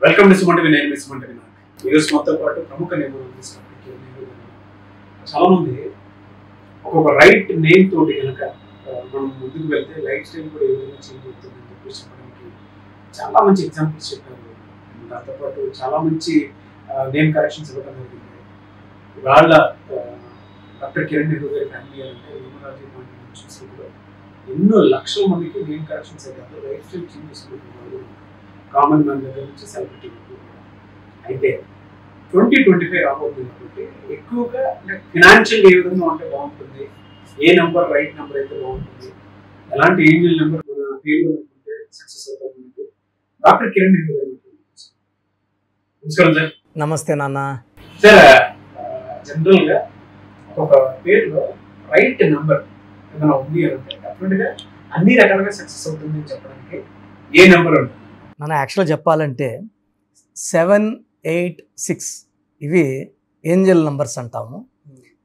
Welcome to Suman TV. నేను మీ Suman TV. ఈరోజు మొత్తం పాటు ప్రముఖ నేమ్ చాలా మంది ఒక్కొక్క రైట్ నేమ్ తోటి కనుక మనం ముందుకు వెళ్తే లైఫ్ స్టైల్ కూడా ఏ విధంగా చేంజ్ అవుతుందని చెప్పేసి చెప్పడానికి చాలా మంచి ఎగ్జాంపుల్స్ చెప్పారు. దాంతోపాటు చాలా మంచి నేమ్ కరెక్షన్స్ ఇవ్వడం జరిగింది. వాళ్ళ డాక్టర్ కిరణ్ నెహ్రూ గారి ఫ్యామిలీ అంటే న్యూమరాలజీ చూసి కూడా ఎన్నో లక్షల మందికి నేమ్ కరెక్షన్స్ అయితే లైఫ్ స్టైల్ చేంజ్ చేసుకుంటున్నారు. కామన్ మ్యాన్ దగ్గర నుంచి సెలబ్రిటీ అయితే 2025 రాబోతుంది కాబట్టి ఎక్కువగా ఫినాన్షియల్ ఏ విధంగా ఉంటే బాగుంటుంది, ఏ నెంబర్ రైట్ నెంబర్ అయితే బాగుంటుంది, ఎలాంటి ఏంజల్ నెంబర్ మన పేరు అనుకుంటే సక్సెస్ అవుతుంది. డాక్టర్ కిరణ్ నెహ్రూ గారు. నమస్కారం సార్. నమస్తే నాన్న. సార్, జనరల్గా ఒక పేరులో రైట్ నెంబర్ ఏదైనా ఉంది అంటే డెఫినెట్గా అన్ని రకాలుగా సక్సెస్ అవుతుంది అని చెప్పడానికి ఏ నెంబర్ ఉంటుంది? మనం యాక్చువల్గా చెప్పాలంటే 7, 8, 6 ఇవి ఏంజల్ నంబర్స్ అంటాము.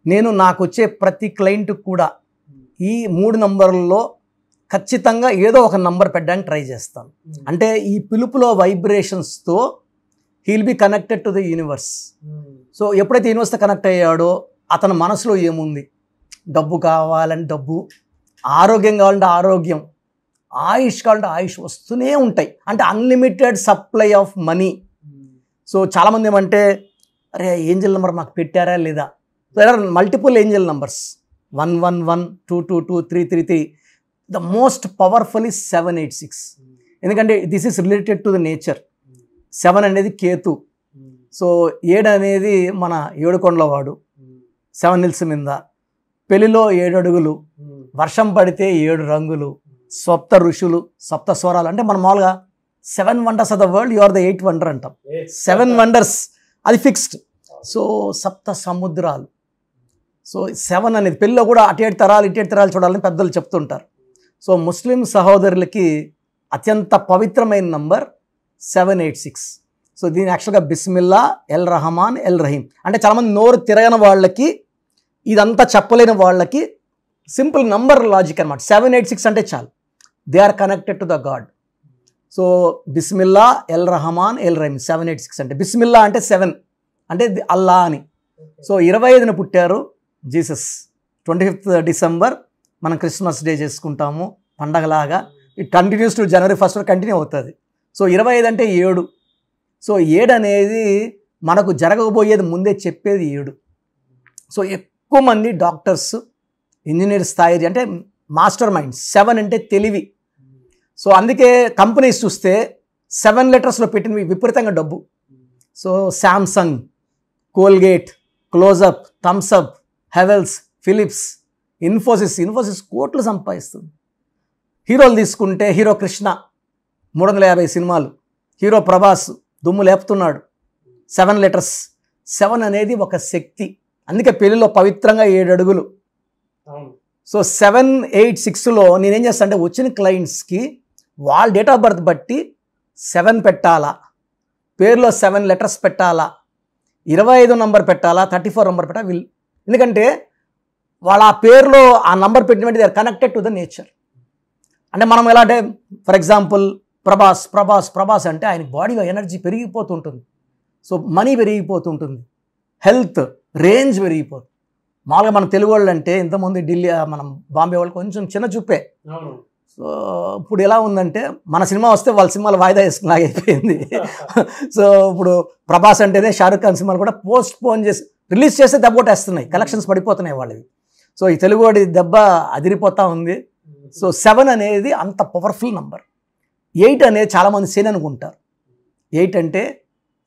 నేను నాకు వచ్చే ప్రతి క్లయింట్ కూడా ఈ 3 నంబర్లలో ఖచ్చితంగా ఏదో ఒక నంబర్ పెట్టడానికి ట్రై చేస్తాను. అంటే ఈ పిలుపులో వైబ్రేషన్స్తో heal be connected to the universe. So ఎప్పుడైతే యూనివర్స్తో కనెక్ట్ అయ్యాడో అతని మనసులో ఏముంది, డబ్బు కావాలంటే డబ్బు, ఆరోగ్యం కావాలంటే ఆరోగ్యం, ఆయుష్ కావాలంటే ఆయుష్ వస్తూనే ఉంటాయి. అంటే unlimited supply of money. So చాలామంది ఏమంటే అరే ఏంజల్ నెంబర్ మాకు పెట్టారా లేదా. There are multiple angel numbers. 111, 222, 333. The most powerful is 786. ఎందుకంటే this is related to the nature. 7 అనేది కేతు. సో 7 అనేది మన ఏడుకొండల వాడు, 7 హిల్స్ మీద. పెళ్లిలో 7 అడుగులు, వర్షం పడితే 7 రంగులు, సప్త ఋషులు, సప్త స్వరాలు. అంటే మనం మామూలుగా 7 wonders of the world, you are the 8th wonder అంటాం. 7 వండర్స్ అది ఫిక్స్డ్. సో సప్త సముద్రాలు. సో 7 అనేది పెళ్ళిలో కూడా అటు 7 తరాలు ఇటు 7 తరాలు చూడాలని పెద్దలు చెప్తుంటారు. సో ముస్లిం సహోదరులకి అత్యంత పవిత్రమైన నంబర్ 786. సో దీని యాక్చువల్గా బిస్మిల్లా, ఎల్ రహమాన్, ఎల్ రహీం. అంటే చాలామంది నోరు తిరగని వాళ్ళకి, ఇదంతా చెప్పలేని వాళ్ళకి సింపుల్ నంబర్ లాజిక్ అనమాట. 786 అంటే చాలు, they are connected to the god. So బిస్మిల్లా, ఎల్ రహమాన్, ఎల్ రహీం. 786 అంటే బిస్మిల్లా అంటే 7 అంటే అల్లా అని. సో 25న పుట్టారు జీసస్. 25th డిసెంబర్ మనం క్రిస్మస్ డే చేసుకుంటాము పండగలాగా. It continues to January 1st continue అవుతుంది. సో 25 అంటే 7. సో 7 అనేది మనకు జరగబోయేది ముందే చెప్పేది 7. సో ఎక్కువ మంది డాక్టర్స్, ఇంజనీర్ స్థాయి అంటే మాస్టర్ మైండ్స్. 7 అంటే తెలివి. సో అందుకే కంపెనీస్ చూస్తే 7 లెటర్స్లో పెట్టినవి విపరీతంగా డబ్బు. So Samsung, Colgate, closeup, Thums Up, Havells, Philips, Infosys కోట్లు సంపాదిస్తుంది. హీరోలు తీసుకుంటే హీరో కృష్ణ 350 సినిమాలు, హీరో ప్రభాస్ దుమ్ము లేపుతున్నాడు. 7 లెటర్స్. 7 అనేది ఒక శక్తి. అందుకే పెళ్లిలో పవిత్రంగా 7 అడుగులు. సో 7, 8, 6లో నేనేం చేస్తాను అంటే వచ్చిన క్లయింట్స్కి వాళ్ళ డేట్ ఆఫ్ బర్త్ బట్టి 7 పెట్టాలా, పేరులో 7 లెటర్స్ పెట్టాలా, 25 నంబర్ పెట్టాలా, 34 నంబర్ పెట్టాలా. ఎందుకంటే వాళ్ళ ఆ పేరులో ఆ నంబర్ పెట్టినట్టు they are connected to the nature. అంటే మనం ఎలా అంటే ఫర్ ఎగ్జాంపుల్ ప్రభాస్ అంటే ఆయన బాడీలో ఎనర్జీ పెరిగిపోతుంటుంది. సో మనీ పెరిగిపోతుంటుంది, హెల్త్ రేంజ్ పెరిగిపోతుంది. మామూలుగా మన తెలుగు వాళ్ళు అంటే ఇంతమంది ఢిల్లీ, మనం బాంబే వాళ్ళు కొంచెం చిన్న చూపే. సో ఇప్పుడు ఎలా ఉందంటే మన సినిమా వస్తే వాళ్ళ సినిమాలు వాయిదా వేసుకులాగా అయిపోయింది. సో ఇప్పుడు ప్రభాస్ అంటేనే షారుఖ్ ఖాన్ సినిమాలు కూడా పోస్ట్ పోన్ చేసి రిలీజ్ చేస్తే దెబ్బొట్టేస్తున్నాయి, కలెక్షన్స్ పడిపోతున్నాయి వాళ్ళవి. సో ఈ తెలుగు వాడి దెబ్బ అదిరిపోతూ ఉంది. సో 7 అనేది అంత పవర్ఫుల్ నంబర్. 8 అనేది చాలామంది శని అనుకుంటారు. 8 అంటే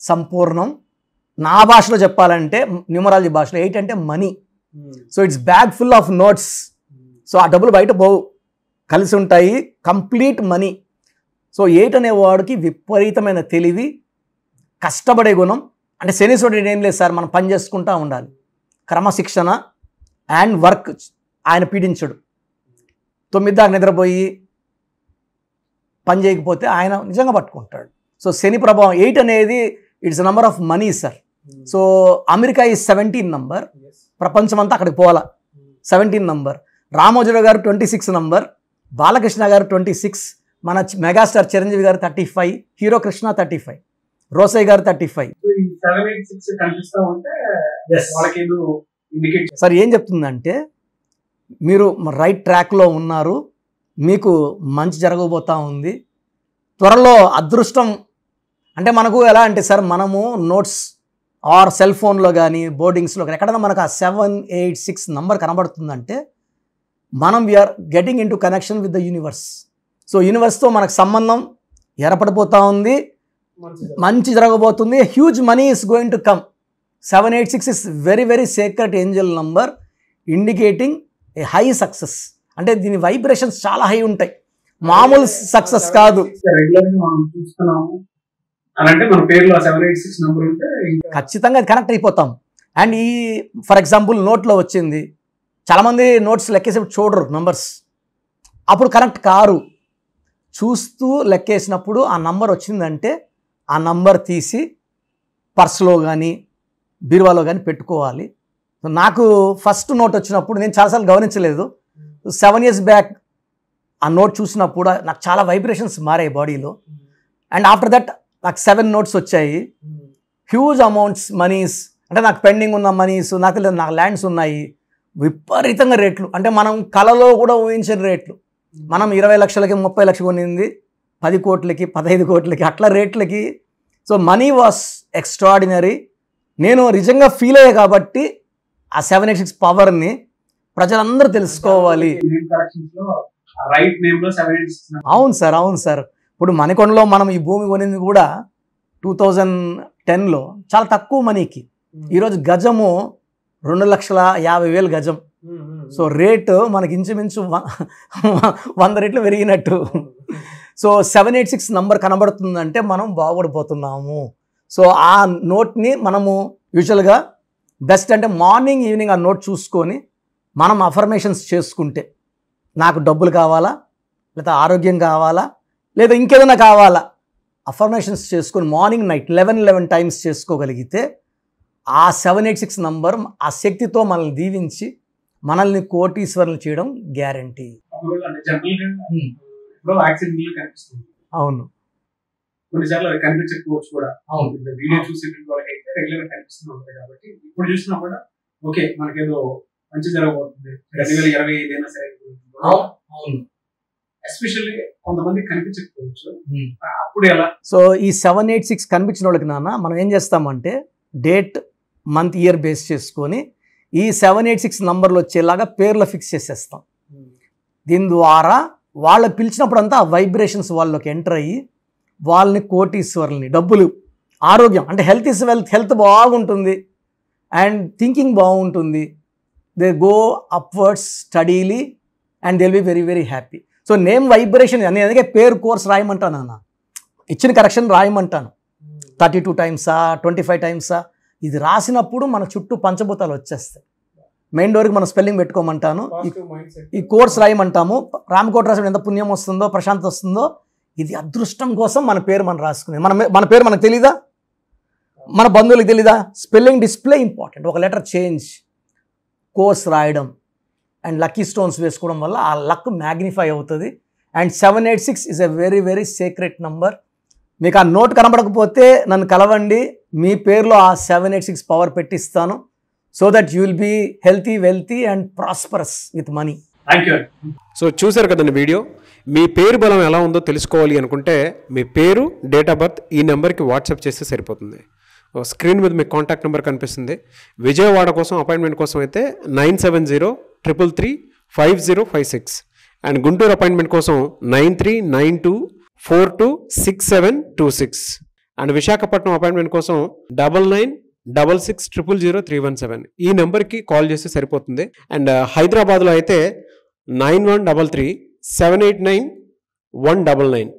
సంపూర్ణం. నా భాషలో చెప్పాలంటే న్యూమరాలజీ భాషలో 8 అంటే money. So it's bag full of notes. So ఆ డబ్బులు బయట పోవు, కలిసి ఉంటాయి, కంప్లీట్ మనీ. సో 8 అనేవాడికి విపరీతమైన తెలివి, కష్టపడే గుణం. అంటే శనీశ్వరుడు ఏం లేదు సార్, మనం పని చేసుకుంటూ ఉండాలి, క్రమశిక్షణ అండ్ వర్క్ ఆయన పీడించడు. 9 దాకా నిద్రపోయి పని చేయకపోతే ఆయన నిజంగా పట్టుకుంటాడు. సో శని ప్రభావం 8 అనేది it's number of money sir. So America is 17 number, ప్రపంచమంతా అక్కడికి పోవాలా. 17 నంబర్. రామోజీరావు గారు 26 నంబర్, బాలకృష్ణ గారు 26, మన మెగాస్టార్ చిరంజీవి గారు 35, హీరో కృష్ణ 35. రోసయ్య గారు 35. ఈ 786 కనిపిస్తా ఉంటే వాళ్ళకి ఏదో ఇండికేట్ సార్ ఏం చెప్తుందంటే మీరు రైట్ ట్రాక్లో ఉన్నారు, మీకు మంచి జరగబోతా ఉంది, త్వరలో అదృష్టం. అంటే మనకు ఎలా అంటే సార్, మనము నోట్స్ ఆర్ సెల్ ఫోన్లో కానీ బోర్డింగ్స్లో కానీ ఎక్కడైనా మనకు ఆ 786 నంబర్ కనబడుతుందంటే మనం we are getting into connection with the universe. So యూనివర్స్తో మనకు సంబంధం ఏర్పడిపోతూ ఉంది, మంచి జరగబోతుంది, huge money is going to come. 786 is very very secret angel number indicating a high success. అంటే దీని వైబ్రేషన్స్ చాలా హై ఉంటాయి, మామూలు సక్సెస్ కాదు. రెగ్యులర్ గా మనం చూస్తున్నాము అని అంటే మన పేరులో 786 నంబర్ ఉంటే ఖచ్చితంగా అది కనెక్ట్ అయిపోతాం. అండ్ ఈ ఫర్ ఎగ్జాంపుల్ నోట్లో వచ్చింది, చాలామంది నోట్స్ లెక్కేసేప్పుడు చూడరు నంబర్స్, అప్పుడు కనెక్ట్ కారు. చూస్తూ లెక్కేసినప్పుడు ఆ నంబర్ వచ్చిందంటే ఆ నంబర్ తీసి పర్స్లో కానీ బీరువాలో కానీ పెట్టుకోవాలి. నాకు ఫస్ట్ నోట్ వచ్చినప్పుడు నేను చాలాసార్లు గమనించలేదు. 7 years బ్యాక్ ఆ నోట్ చూసినప్పుడు నాకు చాలా వైబ్రేషన్స్ మారాయి బాడీలో. అండ్ ఆఫ్టర్ దట్ నాకు 7 notes వచ్చాయి, హ్యూజ్ అమౌంట్స్ మనీస్. అంటే నాకు పెండింగ్ ఉన్న మనీస్, నాకు తెలియదు, నాకు ల్యాండ్స్ ఉన్నాయి, విపరీతంగా రేట్లు. అంటే మనం కలలో కూడా ఊహించిన రేట్లు. మనం 20 లక్షలకి 30 లక్షలు కొనింది 10 కోట్లకి 15 కోట్లకి అట్లా రేట్లకి. So money was extraordinary. నేను నిజంగా ఫీల్ అయ్యా కాబట్టి ఆ 786 పవర్ని ప్రజలందరూ తెలుసుకోవాలి. అవును సార్, అవును సార్. ఇప్పుడు మణికొండలో మనం ఈ భూమి కొనింది కూడా 2010లో చాలా తక్కువ మనీకి. ఈరోజు గజము 2,50,000 గజం. సో రేటు మనకి ఇంచుమించు 100 రెట్లు పెరిగినట్టు. సో 786 నంబర్ కనబడుతుందంటే మనం బాగుపడిపోతున్నాము. సో ఆ నోట్ని మనము యూజువల్గా బెస్ట్ అంటే మార్నింగ్ ఈవినింగ్ ఆ నోట్ చూసుకొని మనం అఫర్మేషన్స్ చేసుకుంటే, నాకు డబ్బులు కావాలా, లేదా ఆరోగ్యం కావాలా, లేదా ఇంకేదైనా కావాలా, అఫర్మేషన్స్ చేసుకొని మార్నింగ్ నైట్ 11 times చేసుకోగలిగితే ఆ 786 నంబర్ ఆ శక్తితో మనల్ని దీవించి మనల్ని కోటీశ్వరులు చేయడం గ్యారంటీ. అవును, కొన్నిసార్లు అది కనిపించకపోవచ్చు కూడా. వీడియో చూసేటువంటి వాళ్ళకైతే రెగ్యులర్ కనిపిస్తూ ఉంటుంది కాబట్టి ఇప్పుడు చూసినా కూడా ఓకే మనకేదో మంచి జరగబోతుంది 2025 అయినా సరే. ఎస్పెషల్లీ కొంతమంది కనిపించకపోవచ్చు, అప్పుడు ఎలా? సో ఈ 786 కనిపించిన వాళ్ళకి నాన్న మనం ఏం చేస్తామంటే డేట్ మంత్ ఇయర్ బేస్ చేసుకొని ఈ 786 నంబర్లు వచ్చేలాగా పేర్లు ఫిక్స్ చేసేస్తాం. దీని ద్వారా వాళ్ళకి పిలిచినప్పుడు అంతా ఆ వైబ్రేషన్స్ వాళ్ళకి ఎంటర్ అయ్యి వాళ్ళని కోటీశ్వరుల్ని, డబ్బులు, ఆరోగ్యం అంటే హెల్త్ ఇస్ వెల్త్, హెల్త్ బాగుంటుంది అండ్ థింకింగ్ బాగుంటుంది. They go upwards steadily and they will be very very happy. So name vibration నేను అందుకే పేరు కోర్స్ రాయమంటాను అన్న, ఇచ్చిన కరెక్షన్ రాయమంటాను. 32 times 25 times ఇది రాసినప్పుడు మన చుట్టూ పంచభూతాలు వచ్చేస్తాయి. మెయిన్ డోర్కి మనం స్పెల్లింగ్ పెట్టుకోమంటాను, ఈ కోర్స్ రాయమంటాము. రామకోట రాసిన ఎంత పుణ్యం వస్తుందో, ప్రశాంత్ వస్తుందో, ఇది అదృష్టం కోసం మన పేరు మనం రాసుకునేది. మన పేరు మనకు తెలీదా, మన బంధువులకు తెలీదా? Spelling display important. ఒక లెటర్ చేంజ్, కోర్స్ రాయడం అండ్ లక్కీ స్టోన్స్ వేసుకోవడం వల్ల ఆ లక్ మ్యాగ్నిఫై అవుతుంది. And 786 is a very very secret number. మీకు ఆ నోట్ కనబడకపోతే నన్ను కలవండి, మీ పేరులో ఆ 786 పవర్ పెట్టిస్తాను. So that you will be healthy, wealthy and prosperous with money. Thank you. So చూసారు కదండి వీడియో. మీ పేరు బలం ఎలా ఉందో తెలుసుకోవాలి అనుకుంటే మీ పేరు, డేట్ ఆఫ్ బర్త్ ఈ నెంబర్కి వాట్సాప్ చేస్తే సరిపోతుంది. స్క్రీన్ మీద మీకు కాంటాక్ట్ నెంబర్ కనిపిస్తుంది. విజయవాడ కోసం అపాయింట్మెంట్ కోసం అయితే 9703335056 అండ్ గుంటూరు అపాయింట్మెంట్ కోసం 9392426726 అండ్ విశాఖపట్నం అపాయింట్మెంట్ కోసం 9966600317 ఈ నెంబర్కి కాల్ చేస్తే సరిపోతుంది. అండ్ హైదరాబాద్లో అయితే 9133789199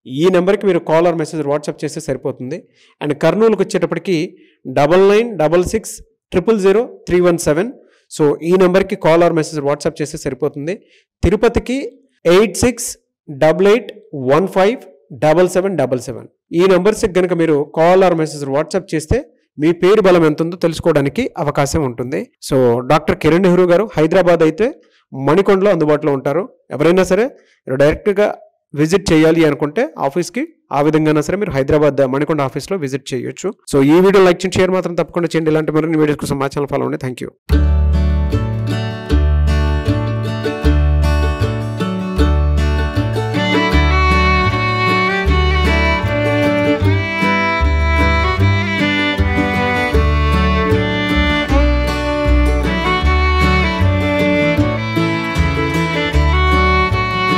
ఈ నెంబర్కి మీరు కాల్ ఆర్ మెసేజ్ వాట్సాప్ చేస్తే సరిపోతుంది. అండ్ కర్నూలుకి వచ్చేటప్పటికి 9966000317 సో ఈ నెంబర్కి కాల్ ఆర్ మెసేజ్ వాట్సాప్ చేస్తే సరిపోతుంది. తిరుపతికి 8688157777 ఈ నెంబర్స్కి కనుక మీరు కాల్ ఆర్ మెసేజ్ వాట్సాప్ చేస్తే మీ పేరు బలం ఎంత ఉందో తెలుసుకోవడానికి అవకాశం ఉంటుంది. సో డాక్టర్ కిరణ్ నెహ్రూ గారు హైదరాబాద్ అయితే మణికొండలో అందుబాటులో ఉంటారు. ఎవరైనా సరే డైరెక్ట్గా విజిట్ చేయాలి అనుకుంటే ఆఫీస్కి ఆ విధంగా సరే మీరు హైదరాబాద్ మణికొండ ఆఫీస్లో విజిట్ చేయొచ్చు. సో ఈ వీడియో లైక్ చేయండి, షేర్ మాత్రం తప్పకుండా చేయండి. ఇలాంటి మరిన్ని వీడియోస్ కోసం మా ఛానల్ ఫాలో అవ్వండి. Thank you.